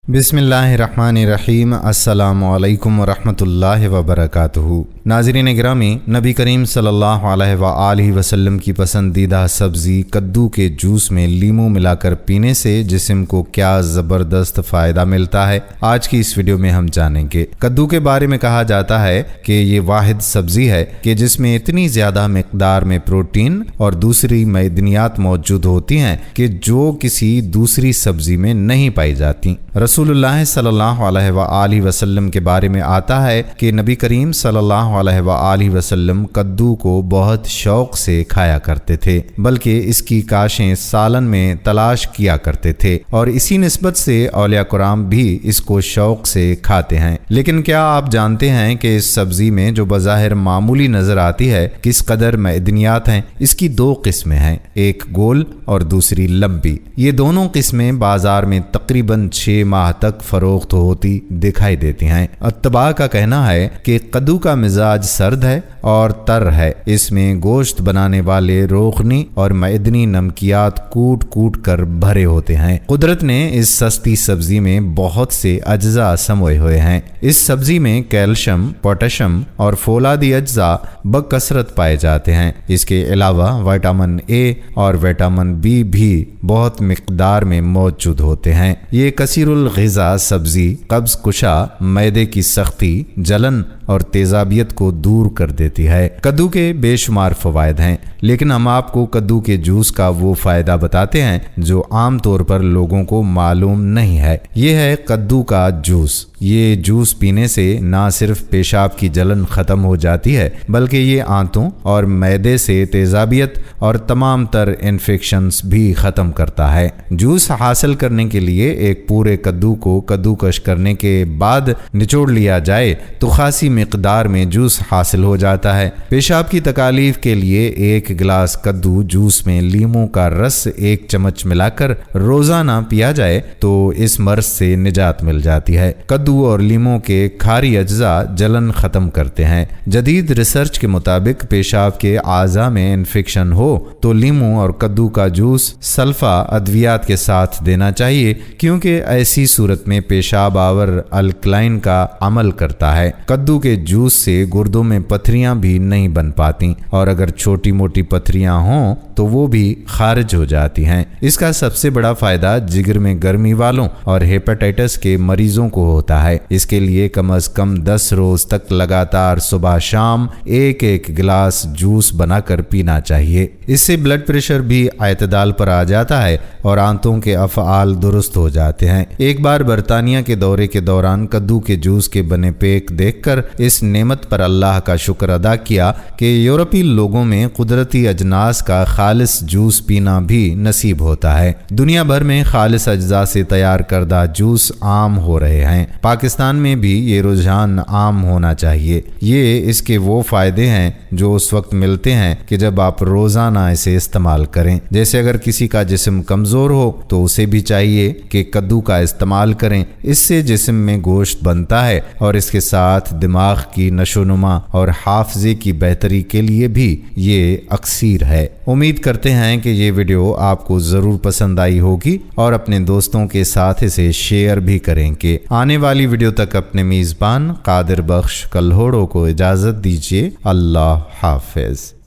बिस्मिल्लाहिर्रहमानिर्रहीम। अस्सलामु अलैकुम वरहमतुल्लाहि वबरकातुहू। नाज़रीन गिरामी, नबी करीम सल्लल्लाहु अलैहि वसल्लम की पसंदीदा सब्ज़ी कद्दू के जूस में लीमू मिलाकर पीने से जिस्म को क्या ज़बरदस्त फ़ायदा मिलता है, आज की इस वीडियो में हम जानेंगे। कद्दू के बारे में कहा जाता है कि ये वाहिद सब्ज़ी है कि जिसमें इतनी ज़्यादा मिक़दार में प्रोटीन और दूसरी मैदनियात मौजूद होती हैं कि जो किसी दूसरी सब्ज़ी में नहीं पाई जाती। रसूलुल्लाह सल्लल्लाहु अलैहि वसल्लम के बारे में आता है कि नबी करीम सल्लल्लाहु अलैहि वसल्लम कद्दू को बहुत शौक से खाया करते थे, बल्कि इसकी काशें सालन में तलाश किया करते थे और इसी निस्बत से औलिया कुराम भी इसको शौक से खाते हैं। लेकिन क्या आप जानते हैं कि इस सब्जी में जो बज़ाहिर मामूली नजर आती है किस कदर मैदनियात हैं? इसकी दो किस्में हैं, एक गोल और दूसरी लंबी। ये दोनों किस्में बाजार में तकरीबन 6 माह तक फरोख्त होती दिखाई देती हैं। अत्तबा का कहना है कि कद्दू का मिजाज सर्द है और तर है। इसमें गोश्त बनाने वाले रोगनी और मैदनी नमकियात कूट कूट कर भरे होते हैं। कुदरत ने इस सस्ती सब्जी में बहुत से अज्जा समोए हुए हैं। इस सब्जी में कैल्शियम, पोटेशियम और फौलादी अज्जा बकसरत पाए जाते हैं। इसके अलावा विटामिन ए और विटामिन बी भी बहुत मिकदार में मौजूद होते हैं। ये कसीरुल ग़िज़ा सब्जी कब्ज़ कुशा, मैदे की सख्ती, जलन और तेजाबियत को दूर कर देती है। कद्दू के बेशुमार फ़वाइद हैं, लेकिन हम आपको कद्दू के जूस का वो फ़ायदा बताते हैं जो आम तौर पर लोगों को मालूम नहीं है। ये है कद्दू का जूस। ये जूस पीने से ना सिर्फ पेशाब की जलन ख़त्म हो जाती है, बल्कि ये आंतों और मैदे से तेजाबियत और तमाम तर इन्फेक्शंस भी ख़त्म करता है। जूस हासिल करने के लिए एक पूरे कद्दू को कद्दूकश करने के बाद निचोड़ लिया जाए तो खासी मिकदार में जूस हासिल हो जाता है। पेशाब की तकालीफ के लिए 1 गिलास कद्दू जूस में लीमू का रस 1 चम्मच मिलाकर रोजाना पिया जाए तो इस मर्ज से निजात मिल जाती है। कद्दू और लीमू के खारी अज्जा जलन खत्म करते हैं। जदीद रिसर्च के मुताबिक पेशाब के आज़ा में इन्फेक्शन हो तो लीमू और कद्दू का जूस सल्फा अद्वियात के साथ देना चाहिए, क्योंकि ऐसी सूरत में पेशाब आवर अल्कलाइन का अमल करता है। कद्दू के जूस से गुर्दों में पथरियां भी नहीं बन पाती और अगर छोटी मोटी पथरियां हों तो वो भी खारिज हो जाती हैं। इसका सबसे बड़ा फायदा जिगर में गर्मी वालों और हेपेटाइटिस के मरीजों को होता है। इसके लिए कम से कम 10 रोज तक लगातार सुबह शाम 1-1 गिलास जूस बनाकर पीना चाहिए। इससे ब्लड प्रेशर भी एतदाल पर आ जाता है और आंतों के अफ़आल दुरुस्त हो जाते हैं। एक बार बरतानिया के दौरे के दौरान कद्दू के जूस के बने पेक देखकर इस नेमत पर अल्लाह का शुक्र अदा किया कि यूरोपीय लोगों में कुदरती अजनास का खालिस जूस पीना भी नसीब होता है। दुनिया भर में खालिस अज्जा से तैयार करदा जूस आम हो रहे हैं। पाकिस्तान में भी ये रुझान आम होना चाहिए। ये इसके वो फायदे हैं जो उस वक्त मिलते हैं कि जब आप रोजाना इसे इस्तेमाल करें। जैसे अगर किसी का जिस्म कमजोर हो तो उसे भी चाहिए कि कद्दू का इस्तेमाल करें। इससे जिस्म में गोश्त बनता है और इसके साथ दिमाग की नशोनुमा और हाफजे की बेहतरी के लिए भी ये अक्सीर है। उम्मीद करते हैं कि ये वीडियो आपको ज़रूर पसंद आई होगी और अपने दोस्तों के साथ इसे शेयर भी करेंगे। आने वाली वीडियो तक अपने मेज़बान कादिर बख्श कल्होड़ो को इजाज़त दीजिए। अल्लाह हाफिज़।